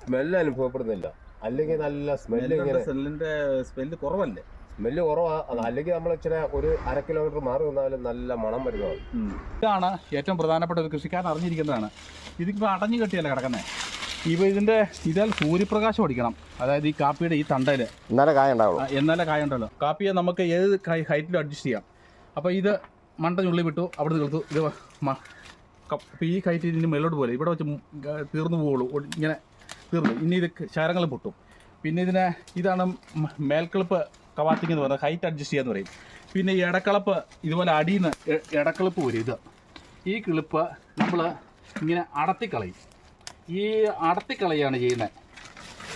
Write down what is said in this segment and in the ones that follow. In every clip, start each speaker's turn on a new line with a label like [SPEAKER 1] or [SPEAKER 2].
[SPEAKER 1] Smell അനുഭവപ്പെടുന്നില്ല. അല്ലെങ്കിൽ നല്ല
[SPEAKER 2] smell കുറവല്ലേ?
[SPEAKER 1] സ്മെല്ല് കുറവാ. അല്ലെങ്കിൽ നമ്മൾ ഇച്ചിരി ഒരു 1/2 കിലോമീറ്റർ മാറി വന്നാലും നല്ല മണം വരുന്നതാണ്.
[SPEAKER 2] ഇതാണ് ഏറ്റവും പ്രധാനപ്പെട്ട ഒരു കൃഷിക്കാരൻ അറിഞ്ഞിരിക്കേണ്ടതാണ്. ഇതിപ്പോൾ അടഞ്ഞു കെട്ടിയല്ല കിടക്കുന്നത്. ഇപ്പോൾ ഇതിൽ സൂര്യപ്രകാശം അടിക്കണം. അതായത് ഈ കാപ്പിയുടെ ഈ തണ്ടയിൽ
[SPEAKER 1] എന്നാലേ കായ ഉണ്ടാവുള്ളൂ.
[SPEAKER 2] എന്നാലേ കായ ഉണ്ടല്ലോ. കാപ്പിയെ നമുക്ക് ഏത് ഹൈറ്റിലും അഡ്ജസ്റ്റ് ചെയ്യാം. അപ്പോൾ ഇത് മണ്ട ഞുള്ളി വിട്ടു, അവിടെ നിന്ന് തീർത്തു. ഇത് അപ്പോൾ ഈ ഹൈറ്റ് ഇതിന് മേലോട്ട് പോലെ ഇവിടെ വെച്ച് തീർന്നു പോവുള്ളൂ. ഇങ്ങനെ തീർന്നു. ഇനി ഇത് ശരങ്ങൾ പൊട്ടും. പിന്നെ ഇതാണ് മേൽക്കളിപ്പ് കവാത്തിങ് എന്ന് പറയുന്നത്. ഹൈറ്റ് അഡ്ജസ്റ്റ് ചെയ്യാന്ന് പറയും. പിന്നെ ഈ ഇടക്കളപ്പ് ഇതുപോലെ അടിയിൽ നിന്ന് ഇടക്കളിപ്പ് വരും. ഈ കിളിപ്പ് നമ്മൾ ഇങ്ങനെ അടത്തിക്കളയും. ഈ അടത്തിക്കളയാണ് ചെയ്യുന്നത്.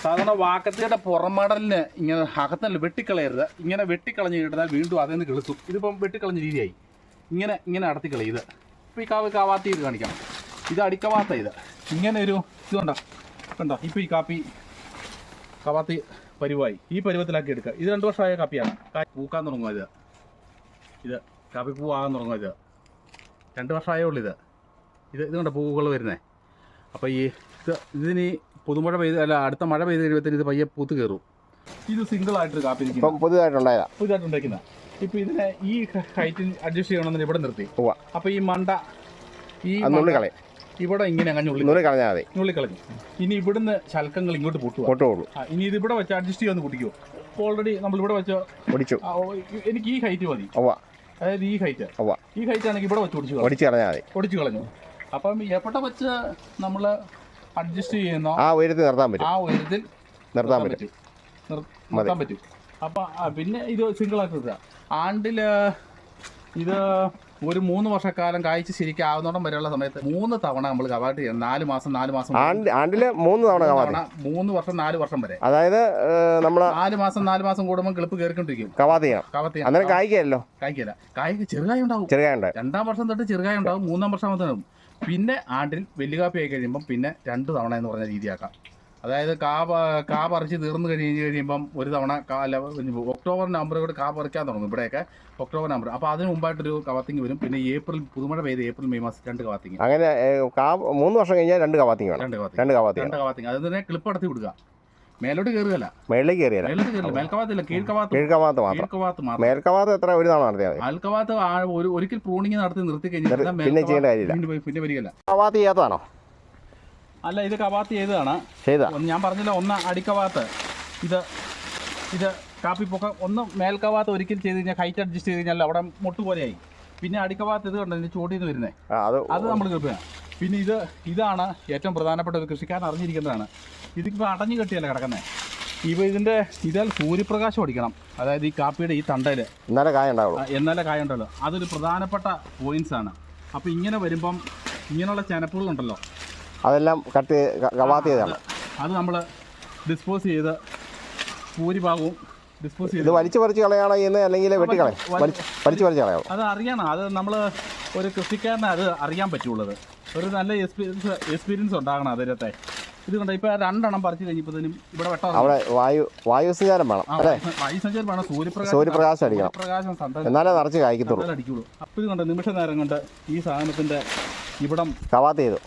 [SPEAKER 2] സാധാരണ വാക്കത്തിയുടെ പുറമടലിന് ഇങ്ങനെ അകത്തല്ല വെട്ടിക്കളയരുത്. ഇങ്ങനെ വെട്ടിക്കളഞ്ഞ് കിട്ടുന്നാൽ വീണ്ടും അതിൽ നിന്ന് കിളുത്തും. ഇതിപ്പം വെട്ടിക്കളഞ്ഞ രീതിയായി. ഇങ്ങനെ അടത്തിക്കളയും. ഇപ്പോൾ ഈ കവാത്തി ഇത് കാണിക്കാം. ഇത് അടിക്കവാത്ത ഇങ്ങനെ ഒരു കണ്ടോ. ഇപ്പോൾ ഈ കാപ്പി കവാത്തി പരുവായി. ഈ പരുവത്തിലാക്കി എടുക്കുക. ഇത് 2 വർഷമായ കാപ്പിയാണ്. പൂക്കാൻ തുടങ്ങുക. ഇത് കാപ്പി പൂവാകാൻ തുടങ്ങുക. 2 വർഷമായേ ഉള്ളൂ. ഇത് കണ്ടോ പൂവുകൾ വരുന്നത്. അപ്പോൾ ഇതിന് പുതുമഴ അടുത്ത മഴ പെയ്ത് കഴിയുമ്പോഴത്തേന് ഇത് പയ്യെ പൂത്ത് കയറും. ഇത് സിംഗിളായിട്ടൊരു കാപ്പി പുതുതായിട്ടുണ്ടാക്കുന്ന. ഇപ്പോൾ ഇതിനെ ഈ ഹൈറ്റിൽ അഡ്ജസ്റ്റ് ചെയ്യണമെന്ന് ഇവിടെ നിർത്തി. അപ്പോൾ ഈ മണ്ട ഇവിടെ ഇങ്ങനെ നുള്ളിക്കളഞ്ഞു. ഇനി ഇവിടുന്ന് ശൽക്കങ്ങൾ ഇങ്ങോട്ട് പൊട്ടുള്ളൂ. ഇനി ഇത് ഇവിടെ വെച്ച് അഡ്ജസ്റ്റ് ചെയ്യാൻ പൊട്ടിക്കുമോ? ഓൾറെഡി നമ്മൾ ഇവിടെ വെച്ച് എനിക്ക് ഈ ഹൈറ്റ് മതി. അതായത് ഈ ഹൈറ്റ് ആണെങ്കിൽ ഇവിടെ വെച്ച് ഒടിച്ചു കളഞ്ഞു. അപ്പം എവിടെ വെച്ച് നമ്മൾ അഡ്ജസ്റ്റ് ചെയ്യുന്നോ ആ ഉയരത്തിൽ നിർത്താൻ പറ്റും. അപ്പം പിന്നെ ഇത് സിംഗിളായിട്ട് ആണ്ടിൽ ഇത് ഒരു 3 വർഷക്കാലം കായ്ച്ച് ശരിക്കും ആവുന്നോടം വരെയുള്ള സമയത്ത് 3 തവണ നമ്മൾ കവാട്ട് ചെയ്യണം. 4 മാസം
[SPEAKER 3] ആണ്ടില് 3 തവണ
[SPEAKER 2] 3 വർഷം 4 വർഷം വരെ.
[SPEAKER 3] അതായത് നമ്മൾ
[SPEAKER 2] 4 മാസം കൂടുമ്പോൾ കിളിപ്പ് കയറിക്കൊണ്ടിരിക്കും.
[SPEAKER 3] കവാത്ത് ചെയ്യണം. കായ്ക്കല്ല
[SPEAKER 2] കായ് ചെറുകായ ഉണ്ടാവും. 2ാം വർഷം തൊട്ട് ചെറുകായ ഉണ്ടാവും. 3ാം വർഷം ആകുമ്പോഴത്തേനും പിന്നെ ആണ്ടിൽ വലിയ കാപ്പി ആയി കഴിയുമ്പം പിന്നെ 2 തവണ എന്ന് പറഞ്ഞ രീതിയാക്കാം. അതായത് കാ പറിച്ച് തീർന്നു കഴിയുമ്പം ഒരു തവണ ഒക്ടോബർ നവംബറോട് കാ പറിക്കാൻ തുടങ്ങും. ഇവിടെയൊക്കെ ഒക്ടോബർ നവംബർ. അപ്പോൾ അതിന് മുമ്പായിട്ടൊരു കവാത്തിങ് വരും. പിന്നെ പുതുമഴ പെയ്ത് ഏപ്രിൽ മെയ് മാസം 2 കവാത്തിങ്.
[SPEAKER 3] അങ്ങനെ 3 വർഷം കഴിഞ്ഞാൽ 2 കവാത്തിങ്.
[SPEAKER 2] അത് തന്നെ ക്ലിപ്പ് അടത്തി വിടുക. മേലോട്ട് കയറുകയല്ല.
[SPEAKER 3] മേൽക്കവാത്ത് എത്ര ഒരു തവണ നടത്തിയാൽ
[SPEAKER 2] മേൽക്കവാത്ത് ഒരിക്കൽ പ്രൂണിങ് നിർത്തി കഴിഞ്ഞാൽ
[SPEAKER 3] പിന്നെ ചെയ്യേണ്ട കാര്യമില്ല.
[SPEAKER 2] പിന്നെ വരികയല്ല.
[SPEAKER 3] കവാത്ത് ചെയ്യാത്തതാണോ?
[SPEAKER 2] അല്ല, ഇത് കവാത്ത് ചെയ്തതാണ്. ഞാൻ പറഞ്ഞില്ല, ഒന്ന് അടിക്കവാത്ത്. ഇത് കാപ്പി പൊക്ക ഒന്ന് മേൽക്കവാത്ത് ഒരിക്കൽ ചെയ്ത് കഴിഞ്ഞാൽ ഹൈറ്റ് അഡ്ജസ്റ്റ് ചെയ്ത് കഴിഞ്ഞാൽ അവിടെ മുട്ട് പോലെയായി. പിന്നെ അടിക്കവാത്ത് ഇത് കണ്ടോ ഇതിൻ്റെ ചോട്ടിൽ നിന്ന് വരുന്നത്, അത് നമ്മൾ കൃപയാണ്. പിന്നെ ഇതാണ് ഏറ്റവും പ്രധാനപ്പെട്ട ഒരു കൃഷിക്കാരൻ അറിഞ്ഞിരിക്കുന്നതാണ്. ഇതിപ്പോൾ അടഞ്ഞു കെട്ടിയല്ല കിടക്കുന്നത്. ഇപ്പോൾ ഇതിൽ സൂര്യപ്രകാശം അടിക്കണം. അതായത് ഈ കാപ്പിയുടെ ഈ തണ്ടയിൽ എന്നാലേ കായ ഉണ്ടല്ലോ. അതൊരു പ്രധാനപ്പെട്ട പോയിന്റ്സ് ആണ്. അപ്പോൾ ഇങ്ങനെ വരുമ്പം ഇങ്ങനെയുള്ള ചെനപ്പുകളുണ്ടല്ലോ,
[SPEAKER 3] അതെല്ലാം കവാത്ത് ചെയ്താണ്.
[SPEAKER 2] അത് നമ്മൾ ഡിസ്പോസ് ചെയ്ത് ഭൂരിഭാഗവും ഡിസ്പോസ് ചെയ്ത്
[SPEAKER 3] വലിച്ചു പറിച്ച് കളയാണോ ചെയ്യുന്നത്, അല്ലെങ്കിൽ വലിച്ചു പറിച്ച് കളയാമോ?
[SPEAKER 2] അത് അറിയണം. അത് നമ്മൾ ഒരു കൃഷിക്കാരനെ അത് അറിയാൻ പറ്റുള്ളത്. ഒരു നല്ല എക്സ്പീരിയൻസ് ഉണ്ടാകണം അതിനകത്തെ. ഇത് കണ്ടോ, ഇപ്പോൾ 2 എണ്ണം പറിച്ച് കഴിഞ്ഞപ്പോഴത്തേനും ഇവിടെ വെട്ടം.
[SPEAKER 3] അവിടെ വായു സഞ്ചാരം വേണം.
[SPEAKER 2] വായു സഞ്ചാരം വേണം.
[SPEAKER 3] സൂര്യപ്രകാശം അടിക്കണം. എന്നാലേ നിറച്ച് കായ്ക്കത്തുള്ളൂ.
[SPEAKER 2] അടിക്കുള്ളൂ. അപ്പോൾ ഇത് കണ്ടോ, നിമിഷ നേരം കൊണ്ട് ഈ സാധനത്തിൻ്റെ ഇവിടം
[SPEAKER 3] കവാത്ത് ചെയ്തു.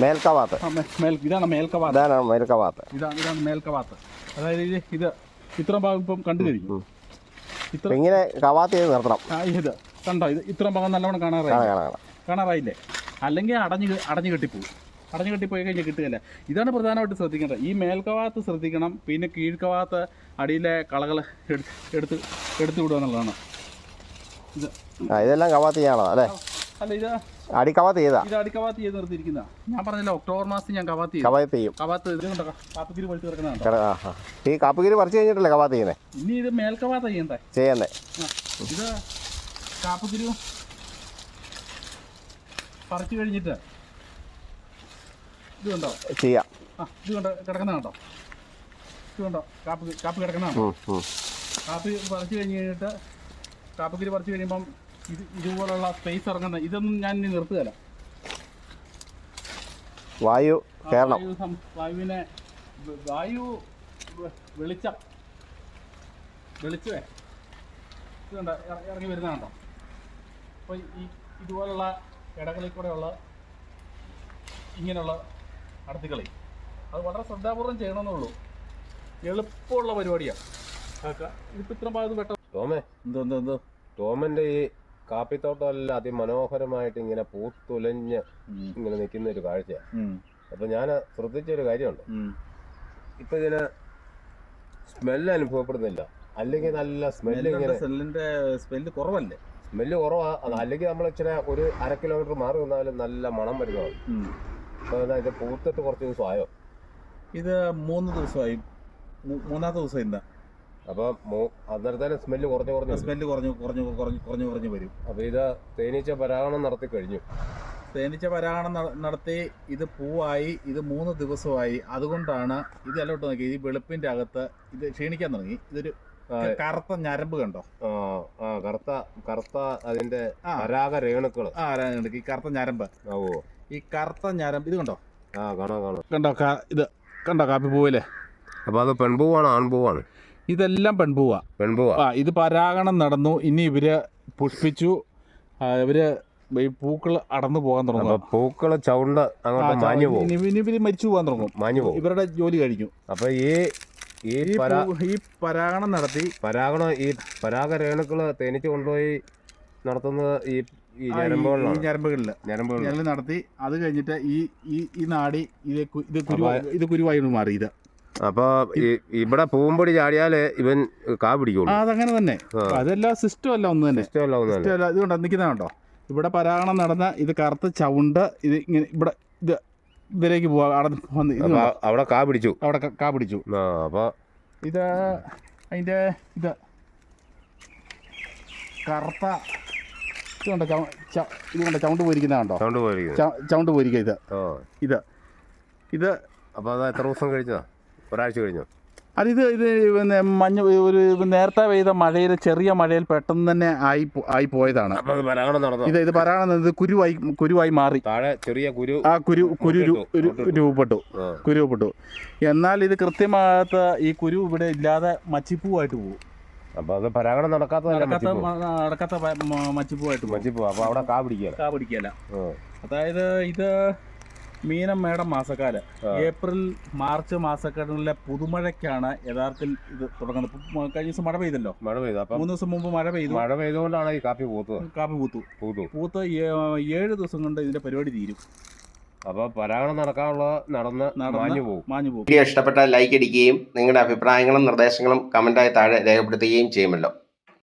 [SPEAKER 3] മേൽക്കവാത്ത്.
[SPEAKER 2] ഇതാണ് മേൽക്കവാത്ത്. ഇതാണ് മേൽക്കവാത്ത്. അതായത് ഇത് ഇത്രയും ഭാഗം ഇപ്പം കണ്ടു കഴിക്കും.
[SPEAKER 3] ഇങ്ങനെ കവാത്ത് ചെയ്ത് നിർത്തണം.
[SPEAKER 2] ഇത് കണ്ടോ, ഇത് ഇത്രയും ഭാഗം നല്ലവണ്ണം കാണാറായില്ലേ? അല്ലെങ്കിൽ അടഞ്ഞു കെട്ടിപ്പോയി കഴിഞ്ഞാൽ കിട്ടുകയില്ല. ഇതാണ് പ്രധാനമായിട്ട് ശ്രദ്ധിക്കേണ്ടത്. ഈ മേൽക്കവാത്ത് ശ്രദ്ധിക്കണം. പിന്നെ കീഴ്ക്കവാത്ത് അടിയിലെ കളകൾ എടുത്ത് വിടുക എന്നുള്ളതാണ്.
[SPEAKER 3] ഇതെല്ലാം കവാത്ത് ചെയ്യണോ? അല്ലേ?
[SPEAKER 2] അല്ല, ഇത്
[SPEAKER 3] അടിക്കവാത്ത്
[SPEAKER 2] ചെയ്ത് നിർത്തിയിരിക്കുന്ന. ഞാൻ പറഞ്ഞില്ല, ഒക്ടോബർ മാസത്തിൽ ഞാൻ കവാത്ത് ചെയ്യും. കവാത്ത് ഇത് കണ്ടോ, കാപ്പിക്കുരു പറിച്ച് കിടക്കുന്നതാണ്.
[SPEAKER 3] ഈ കാപ്പിക്കുരു പറിച്ച് കഴിഞ്ഞിട്ടല്ലേ കവാത്ത് ചെയ്യുന്നത്?
[SPEAKER 2] ഇനി ഇത് മേൽക്കവാത്ത ചെയ്യുന്നേ. ഇത് കാപ്പിക്കുരു പറിച്ചു കഴിഞ്ഞിട്ട് ഇത് കണ്ടോ
[SPEAKER 3] ചെയ്യാം.
[SPEAKER 2] ഇത് കണ്ടോ കിടക്കുന്ന കണ്ടോ, ഇത് കണ്ടോ കാപ്പി കിടക്കുന്നതാണോ? കാപ്പി പറിച്ചു കഴിഞ്ഞിട്ട് കാപ്പിക്കുരു പറിച്ചു കഴിയുമ്പം ഇതുപോലുള്ള സ്പേസ് ഇറങ്ങുന്ന ഇതൊന്നും ഞാൻ ഇനി നിർത്തുകയല്ല.
[SPEAKER 3] വായു
[SPEAKER 2] വെളിച്ചമേ ഇത് കണ്ടോ ഇറങ്ങി വരുന്ന കണ്ടോ. അപ്പോൾ ഇതുപോലുള്ള ഇടകളിൽ കൂടെയുള്ള ഇങ്ങനെയുള്ള അടത്തിക്കളി അത് വളരെ ശ്രദ്ധാപൂർവ്വം ചെയ്യണമെന്നുള്ളൂ. എളുപ്പമുള്ള പരിപാടിയാണ്. ഇതിപ്പോൾ ഇത്ര ഭാഗത്ത് പെട്ടെന്ന്
[SPEAKER 1] ടോമേ,
[SPEAKER 2] എന്തോ
[SPEAKER 1] ടോമിന്റെ ഈ കാപ്പിത്തോട്ടമെല്ലാം അതിമനോഹരമായിട്ട് ഇങ്ങനെ പൂത്തുലഞ്ഞ് ഇങ്ങനെ നിൽക്കുന്ന ഒരു കാഴ്ചയാണ്. അപ്പൊ ഞാൻ ശ്രദ്ധിച്ചൊരു കാര്യമുണ്ട്. ഇപ്പൊ ഇതിന് സ്മെല്ല് അനുഭവപ്പെടുന്നില്ല. അല്ലെങ്കിൽ നല്ല സ്മെല്ല് ഇങ്ങനെ
[SPEAKER 2] സ്മെല്ല് കുറവല്ലേ?
[SPEAKER 1] സ്മെല്ല് കുറവാ. അല്ലെങ്കിൽ നമ്മൾ ഇച്ചിരി ഒരു 1/2 കിലോമീറ്റർ മാറി നിന്നാലും നല്ല മണം വരുന്നതാണ്. അപ്പൊ ഇത് പൂത്തിട്ട് കുറച്ച് ദിവസമായോ?
[SPEAKER 2] ഇത് 3 ദിവസമായി. 3-ാമത്തെ ദിവസം ഇന്ന്.
[SPEAKER 1] അപ്പൊ അന്നേരത്തേനും സ്മെല്ല് കുറഞ്ഞു
[SPEAKER 2] വരും.
[SPEAKER 1] അപ്പൊ ഇത് തേനീച്ച പരാഗണം നടത്തി കഴിഞ്ഞു.
[SPEAKER 2] തേനീച്ച പരാഗണം നടത്തി ഇത് പൂവായി. ഇത് 3 ദിവസമായി. അതുകൊണ്ടാണ് ഇത് എല്ലാം ഇട്ട് നോക്കി. ഈ വെളുപ്പിന്റെ അകത്ത് ഇത് ക്ഷീണിക്കാൻ തുടങ്ങി. ഇതൊരു കറുത്ത ഞരമ്പ് കണ്ടോ?
[SPEAKER 1] കറുത്ത അതിന്റെ പരാഗ രേണുക്കള്.
[SPEAKER 2] ഈ കറുത്ത ഞരമ്പ്. ഈ കറുത്ത ഞരമ്പ് ഇത് കണ്ടോ?
[SPEAKER 1] കാണാം.
[SPEAKER 2] ഇത് കണ്ടോ കാപ്പി പൂവല്ലേ?
[SPEAKER 1] അപ്പൊ അത് പെൺപൂവാണ് ആൺപൂവാണ്?
[SPEAKER 2] ഇതെല്ലാം പെൺപൂവാ. ഇത് പരാഗണം നടന്നു. ഇനി ഇവര് പുഷ്പിച്ചു. ഇവര് ഈ പൂക്കൾ അടന്നു പോകാൻ തുടങ്ങും.
[SPEAKER 1] പൂക്കള് ചവിണ്ട് അങ്ങോട്ട് മാഞ്ഞു പോകും.
[SPEAKER 2] ഇനി ഇവര് മരിച്ചു പോകാൻ തുടങ്ങും. ഇവരുടെ ജോലി കഴിഞ്ഞു.
[SPEAKER 1] അപ്പൊ ഈ
[SPEAKER 2] പരാഗണം നടത്തി
[SPEAKER 1] ഈ പരാഗ രേണുക്കള് തേനീച്ച കൊണ്ടുപോയി നടത്തുന്നത് ഈ ഞരമ്പുകളിൽ
[SPEAKER 2] നടത്തി. അത് കഴിഞ്ഞിട്ട് ഈ നാടി ഇത് കുരുവായി മാറി. ഇത്
[SPEAKER 1] അപ്പൊ ഇവിടെ പൂമ്പൊടി ചാടിയാല് ഇവൻ കാ പിടിക്കുള്ളൂ.
[SPEAKER 2] അതങ്ങനെ തന്നെ. അതെല്ലാം സിസ്റ്റം അല്ല ഒന്ന് തന്നെ. ഇത് കണ്ടോ നിൽക്കുന്ന കണ്ടോ? ഇവിടെ പരാഗണം നടന്ന ഇത് കറുത്ത ചവുണ്ട്. ഇത് ഇങ്ങനെ ഇവിടെ ഇതിലേക്ക് പോവാ.
[SPEAKER 1] അവിടെ കാ പിടിച്ചു.
[SPEAKER 2] അപ്പൊ ഇത് അതിന്റെ ഇത് കറുത്ത ഇത് കണ്ടോ ചവുണ്ട് പോയിരിക്കുന്ന കണ്ടോ? ചവുണ്ട് പോയിരിക്കുക. ഇത്
[SPEAKER 1] അപ്പൊ അത് എത്ര ദിവസം കഴിഞ്ഞതാ? ഒരാഴ്ച കഴിഞ്ഞോ?
[SPEAKER 2] ഇത് പിന്നെ ഒരു നേരത്തെ പെയ്ത മഴയിൽ ചെറിയ മഴയിൽ പെട്ടെന്ന് തന്നെ ആയി പോയതാണ്. ഇത് പരാഗണം കുരുവായി മാറി.
[SPEAKER 1] താഴെ ചെറിയ
[SPEAKER 2] കുരു രൂപപ്പെട്ടു. എന്നാൽ ഇത് കൃത്യമാകാത്ത ഈ കുരു ഇവിടെ ഇല്ലാതെ മച്ചിപ്പൂവായിട്ട് പോകും.
[SPEAKER 1] അപ്പൊ അത് പരാഗണം നടക്കാത്ത
[SPEAKER 2] മച്ചിപ്പൂവായിട്ട്
[SPEAKER 1] പോകും. അപ്പൊ അവിടെ കാ പിടിക്കല.
[SPEAKER 2] അതായത് ഇത് മീനം മേടം മാസക്കാലം, ഏപ്രിൽ മാർച്ച് മാസക്കാലങ്ങളിലെ പുതുമഴയ്ക്കാണ് യഥാർത്ഥത്തിൽ ഇത് തുടങ്ങുന്നത്. കഴിഞ്ഞ ദിവസം മഴ പെയ്തല്ലോ. 3 ദിവസം മുമ്പ് മഴ
[SPEAKER 1] പെയ്തുകൊണ്ടാണ് ഈ കാപ്പി പൂത്തു.
[SPEAKER 2] 7 ദിവസം കൊണ്ട് ഇതിന്റെ പരിപാടി തീരും.
[SPEAKER 1] അപ്പൊ പരാഗണം നടന്ന് മാഞ്ഞു പോകും.
[SPEAKER 3] വീഡിയോ ഇഷ്ടപ്പെട്ടാൽ ലൈക്ക് അടിക്കുകയും നിങ്ങളുടെ അഭിപ്രായങ്ങളും നിർദ്ദേശങ്ങളും കമന്റായി താഴെ രേഖപ്പെടുത്തുകയും ചെയ്യുമല്ലോ.